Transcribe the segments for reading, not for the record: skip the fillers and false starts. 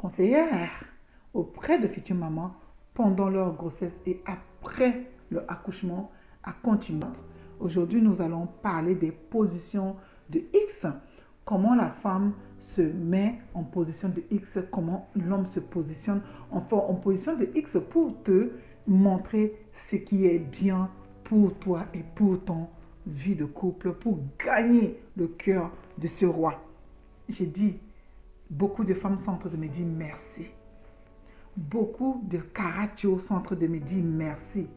conseillère auprès de futures mamans pendant leur grossesse et après leur accouchement à continuer. Aujourd'hui, nous allons parler des positions de X. Comment la femme se met en position de X, comment l'homme se positionne en position de X pour te montrer ce qui est bien pour toi et pour ton vie de couple, pour gagner le cœur de ce roi. J'ai dit, beaucoup de femmes sont en train de me dire merci. Beaucoup de caractères sont en train de me dire merci.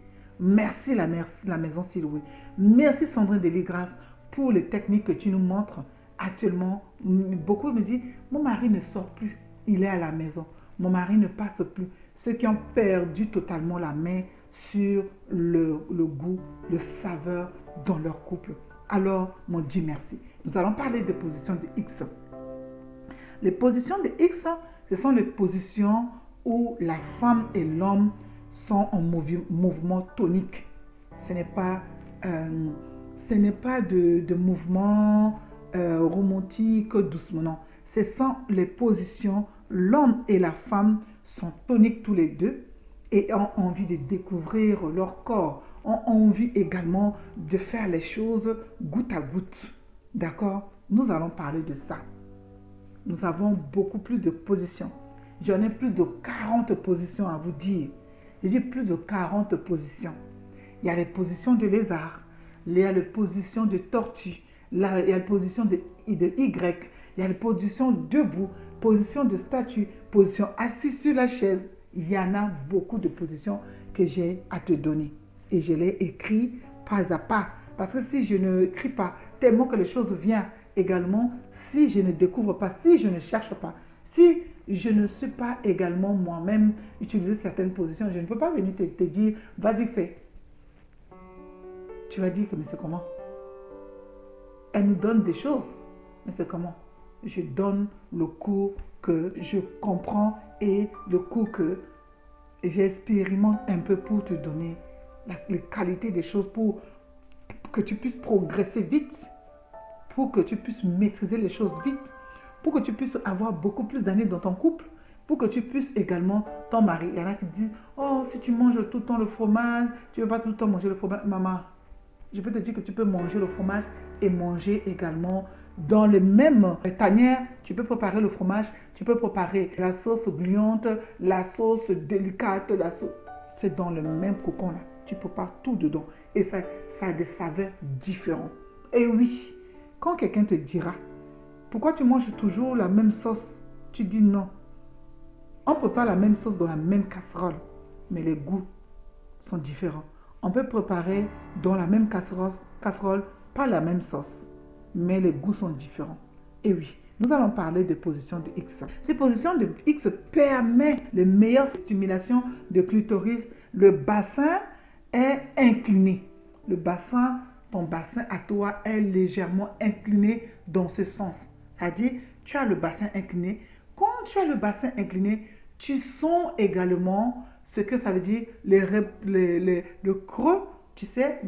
Merci la maison Siloué. Merci Sandrine Deligras pour les techniques que tu nous montres actuellement. Beaucoup me disent, mon mari ne sort plus, il est à la maison. Mon mari ne passe plus. Ceux qui ont perdu totalement la main sur le goût, le saveur dans leur couple. Alors, mon Dieu merci. Nous allons parler de positions de X. Les positions de X, ce sont les positions où la femme et l'homme sont en mouvement tonique. Ce n'est pas de mouvement romantique doucement, non. Ce sont les positions, l'homme et la femme sont toniques tous les deux et ont envie de découvrir leur corps, ont envie également de faire les choses goutte à goutte. D'accord? Nous allons parler de ça. Nous avons beaucoup plus de positions. J'en ai plus de 40 positions à vous dire. J'ai dit plus de 40 positions. Il y a les positions de lézard, il y a les positions de tortue, il y a les positions de Y, il y a les positions debout, position de statue, position assis sur la chaise. Il y en a beaucoup de positions que j'ai à te donner. Et je l'ai écrit pas à pas. Parce que si je ne écris pas, tellement que les choses viennent également, si je ne découvre pas, si je ne cherche pas, si je ne suis pas également moi-même utiliser certaines positions, je ne peux pas venir te dire, vas-y fais. Tu vas dire que mais c'est comment? Elle nous donne des choses, mais c'est comment? Je donne le cours que je comprends et le cours que j'expérimente un peu pour te donner les qualités des choses pour que tu puisses progresser vite, pour que tu puisses maîtriser les choses vite, pour que tu puisses avoir beaucoup plus d'années dans ton couple, pour que tu puisses également, ton mari, il y en a qui disent, oh, si tu manges tout le temps le fromage, tu ne veux pas tout le temps manger le fromage. Maman, je peux te dire que tu peux manger le fromage et manger également dans les mêmes tanières. Tu peux préparer le fromage, tu peux préparer la sauce gluante, la sauce délicate, la sauce... C'est dans le même cocon là. Tu prépares tout dedans. Et ça a des saveurs différentes. Et oui, quand quelqu'un te dira, pourquoi tu manges toujours la même sauce? Tu dis non. On prépare la même sauce dans la même casserole, mais les goûts sont différents. On peut préparer dans la même casserole, pas la même sauce, mais les goûts sont différents. Et oui, nous allons parler de position de X. Cette position de X permet les meilleures stimulations de clitoris. Le bassin est incliné. Le bassin, ton bassin à toi est légèrement incliné dans ce sens. C'est-à-dire, tu as le bassin incliné. Quand tu as le bassin incliné, tu sens également ce que ça veut dire, le creux, tu sais,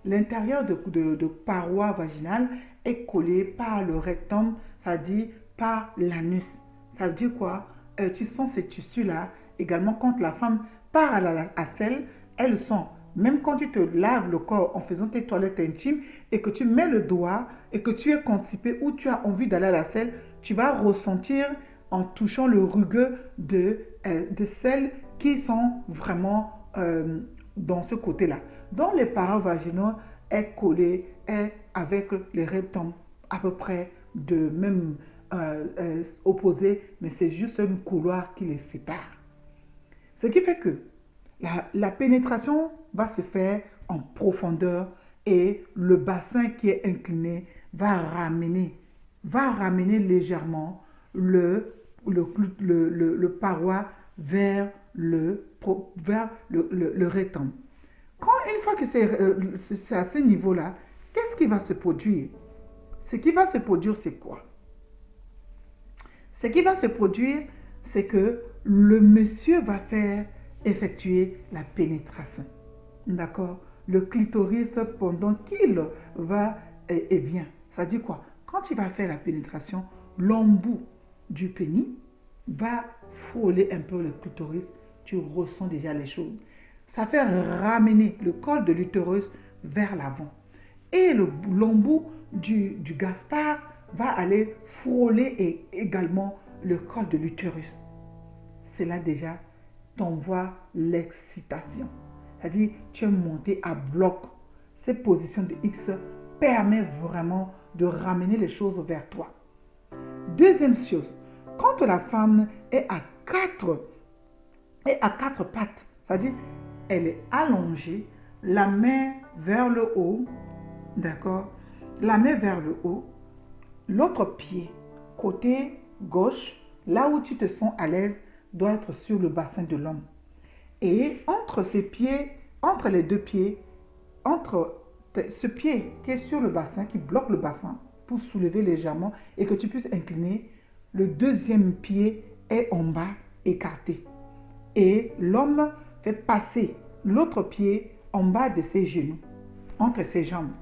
l'intérieur de paroi vaginale est collé par le rectum, c'est-à-dire par l'anus. Ça veut dire quoi? Tu sens ces tissus-là. Également, quand la femme part à la selle, elle sent. Même quand tu te laves le corps en faisant tes toilettes intimes et que tu mets le doigt et que tu es constipé ou tu as envie d'aller à la selle, tu vas ressentir en touchant le rugueux de selles qui sont vraiment dans ce côté-là. Donc les parois vaginaux est collé, est avec les rectums à peu près de même opposés, mais c'est juste un couloir qui les sépare. Ce qui fait que la pénétration va se faire en profondeur et le bassin qui est incliné va ramener légèrement le paroi vers le rectum. Une fois que c'est à ce niveau-là, qu'est-ce qui va se produire? Ce qui va se produire, c'est quoi? Ce qui va se produire, c'est que le monsieur va effectuer la pénétration. D'accord? Le clitoris, pendant qu'il va et vient. Ça dit quoi? Quand il va faire la pénétration, l'embout du pénis va frôler un peu le clitoris, tu ressens déjà les choses. Ça fait ramener le col de l'utérus vers l'avant. Et l'embout du Gaspard va aller frôler également le col de l'utérus. C'est là déjà t'envoie l'excitation. C'est-à-dire, tu es monté à bloc. Cette position de X permet vraiment de ramener les choses vers toi. Deuxième chose, quand la femme est à quatre pattes, c'est-à-dire, elle est allongée, la main vers le haut, d'accord? La main vers le haut, l'autre pied, côté gauche, là où tu te sens à l'aise, doit être sur le bassin de l'homme. Et entre ces pieds, entre les deux pieds, entre ce pied qui est sur le bassin, qui bloque le bassin pour soulever légèrement et que tu puisses incliner, le deuxième pied est en bas, écarté. Et l'homme fait passer l'autre pied en bas de ses genoux, entre ses jambes.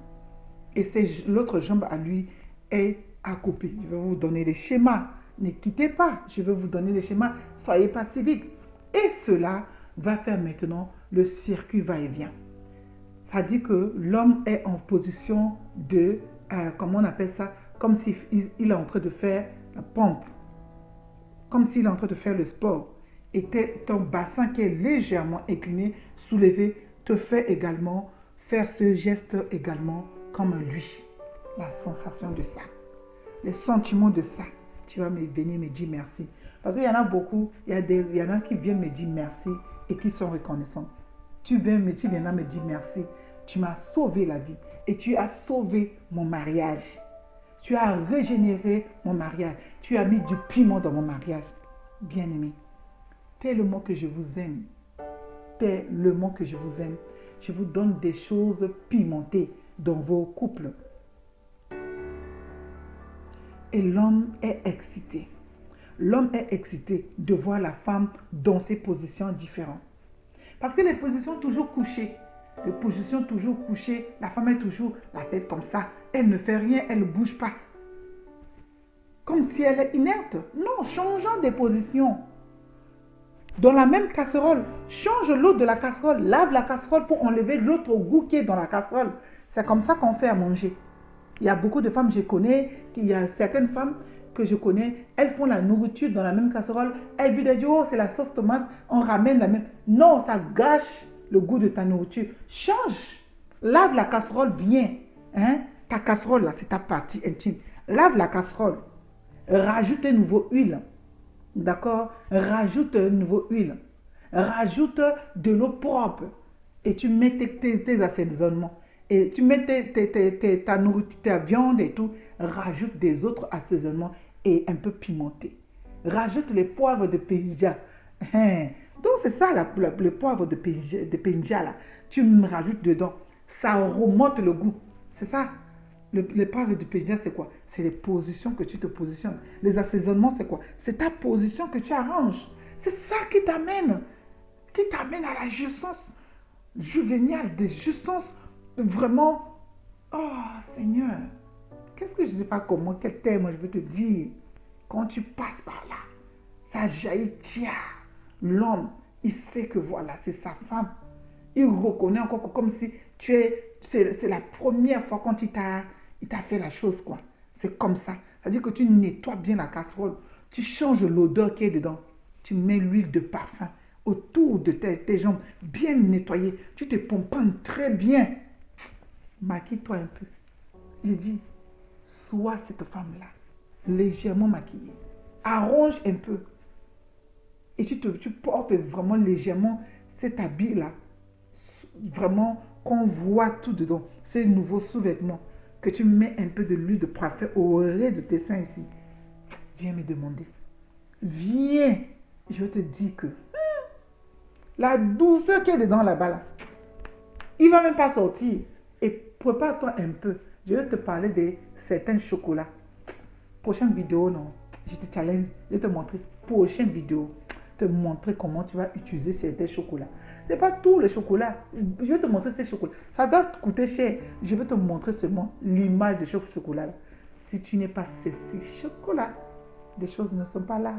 Et l'autre jambe à lui est accroupie. Je vais vous donner les schémas. Ne quittez pas, je vais vous donner les schémas. Soyez pas si vite. Et cela va faire maintenant le circuit va-et-vient. Ça dit que l'homme est en position de, comment on appelle ça, comme s'il est en train de faire la pompe, comme s'il est en train de faire le sport. Et ton bassin qui est légèrement incliné, soulevé, te fait également faire ce geste également comme lui. La sensation de ça, les sentiments de ça. Tu vas venir me dire merci. Parce qu'il y en a beaucoup, il y en a qui viennent me dire merci et qui sont reconnaissants. Tu viens me dire merci. Tu m'as sauvé la vie et tu as sauvé mon mariage. Tu as régénéré mon mariage. Tu as mis du piment dans mon mariage. Bien-aimé, tellement que je vous aime. Tellement que je vous aime. Je vous donne des choses pimentées dans vos couples. Et l'homme est excité. L'homme est excité de voir la femme dans ses positions différentes. Parce que les positions toujours couchées, la femme est toujours la tête comme ça. Elle ne fait rien, elle ne bouge pas. Comme si elle est inerte. Non, changeons des positions. Dans la même casserole, change l'eau de la casserole, lave la casserole pour enlever l'autre goût qui est dans la casserole. C'est comme ça qu'on fait à manger. Il y a beaucoup de femmes, je connais, il y a certaines femmes que je connais, elles font la nourriture dans la même casserole. Elles disent, oh, c'est la sauce tomate, on ramène la même. Non, ça gâche le goût de ta nourriture. Change. Lave la casserole bien. Hein? Ta casserole, là, c'est ta partie intime. Lave la casserole. Rajoute une nouvelle huile. D'accord? Rajoute une nouvelle huile. Rajoute de l'eau propre. Et tu mets tes assaisonnements. Et tu mets ta nourriture, ta viande et tout. Rajoute des autres assaisonnements et un peu pimenté. Rajoute les poivres de Pénja. Donc c'est ça, le poivre de Pénja là. Tu me rajoutes dedans. Ça remonte le goût. C'est ça. Les poivres de Pénja, c'est quoi? C'est les positions que tu te positionnes. Les assaisonnements, c'est quoi? C'est ta position que tu arranges. C'est ça qui t'amène à la jouissance juvéniale, des jouissances vraiment. Oh Seigneur, qu'est-ce que je ne sais pas comment, quel terme je veux te dire. Quand tu passes par là, ça jaillit, tiens. L'homme, il sait que voilà, c'est sa femme. Il reconnaît encore comme si c'est la première fois quand il t'a fait la chose, quoi. C'est comme ça. C'est-à-dire que tu nettoies bien la casserole. Tu changes l'odeur qui est dedans. Tu mets l'huile de parfum autour de tes jambes, bien nettoyées. Tu te pomponnes très bien. Maquille-toi un peu. J'ai dit, sois cette femme-là, légèrement maquillée. Arrange un peu. Et tu portes vraiment légèrement cet habit-là. Vraiment qu'on voit tout dedans. Ces nouveaux sous-vêtements. Que tu mets un peu de l'huile de parfum au relais de tes seins ici. Viens me demander. Viens. Je vais te dire que la douceur qui est dedans là-bas, là, il ne va même pas sortir. Et prépare-toi un peu. Je vais te parler de certains chocolats. Prochaine vidéo, non. Je te challenge. Je vais te montrer. Prochaine vidéo. Te montrer comment tu vas utiliser certains chocolats. Ce n'est pas tous les chocolats. Je vais te montrer ces chocolats. Ça doit coûter cher. Je vais te montrer seulement l'image de ce chocolat. Si tu n'es pas ces chocolats, des choses ne sont pas là.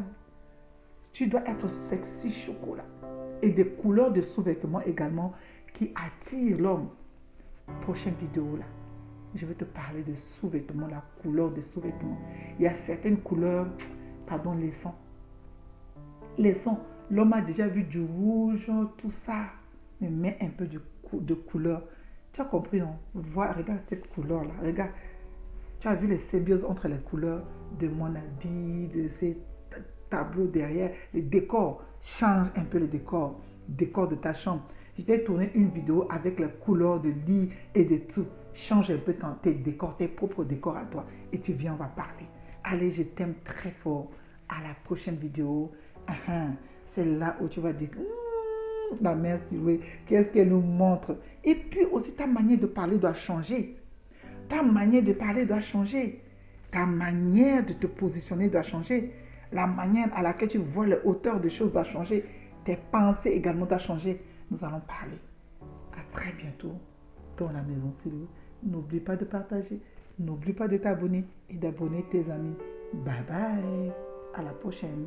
Tu dois être sexy chocolat. Et des couleurs de sous-vêtements également qui attirent l'homme. Prochaine vidéo là, je vais te parler de sous-vêtements, la couleur des sous-vêtements. Il y a certaines couleurs, pardon, laissons. L'homme a déjà vu du rouge, tout ça. Mais mets un peu de couleur. Tu as compris, non? Regarde cette couleur-là. Regarde. Tu as vu les symbioses entre les couleurs de mon habit, de ces tableaux derrière. Les décors. Change un peu le décor. Décor de ta chambre. Je t'ai tourné une vidéo avec les couleurs de lit et de tout. Change un peu tes décors, tes propres décors à toi. Et tu viens, on va parler. Allez, je t'aime très fort. À la prochaine vidéo. C'est là où tu vas dire, la mère Siloué, qu'est-ce qu'elle nous montre? Et puis aussi, ta manière de parler doit changer. Ta manière de parler doit changer. Ta manière de te positionner doit changer. La manière à laquelle tu vois les hauteurs des choses doit changer. Tes pensées également doivent changer. Nous allons parler. À très bientôt dans la maison Siloué. N'oublie pas de partager. N'oublie pas de t'abonner et d'abonner tes amis. Bye bye. À la prochaine.